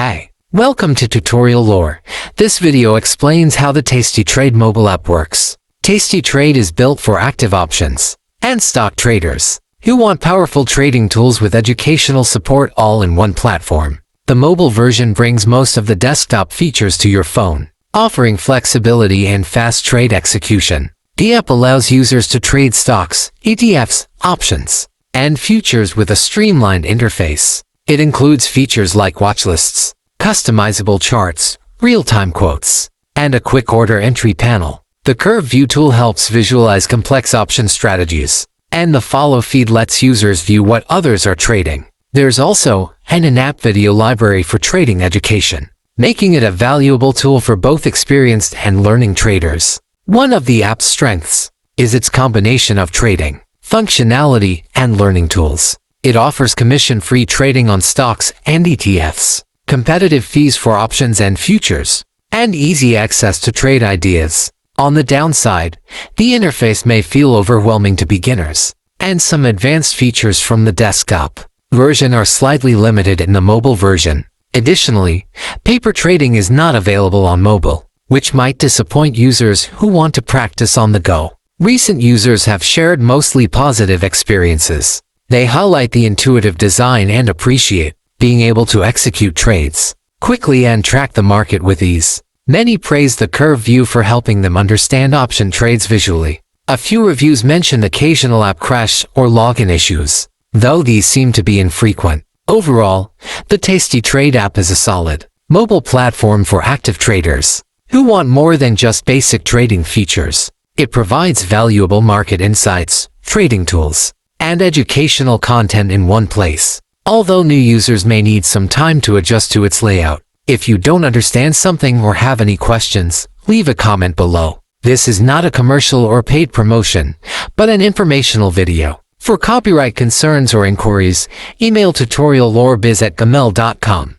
Hi, welcome to Tutorial Lore. This video explains how the Tastytrade mobile app works. Tastytrade is built for active options and stock traders who want powerful trading tools with educational support all in one platform. The mobile version brings most of the desktop features to your phone, offering flexibility and fast trade execution. The app allows users to trade stocks, ETFs, options, and futures with a streamlined interface. It includes features like watchlists, customizable charts, real-time quotes, and a quick order entry panel. The Curve View tool helps visualize complex option strategies, and the Follow feed lets users view what others are trading. There's also an in-app video library for trading education, making it a valuable tool for both experienced and learning traders. One of the app's strengths is its combination of trading, functionality, and learning tools. It offers commission-free trading on stocks and ETFs, competitive fees for options and futures, and easy access to trade ideas. On the downside, the interface may feel overwhelming to beginners, and some advanced features from the desktop version are slightly limited in the mobile version. Additionally, paper trading is not available on mobile, which might disappoint users who want to practice on the go. Recent users have shared mostly positive experiences. They highlight the intuitive design and appreciate being able to execute trades quickly and track the market with ease. Many praise the Curve View for helping them understand option trades visually. A few reviews mention occasional app crash or login issues, though these seem to be infrequent. Overall, the Tastytrade app is a solid mobile platform for active traders who want more than just basic trading features. It provides valuable market insights, trading tools, and educational content in one place. Although new users may need some time to adjust to its layout. If you don't understand something or have any questions, leave a comment below. This is not a commercial or paid promotion, but an informational video. For copyright concerns or inquiries, email tutoriallorebiz@gmail.com.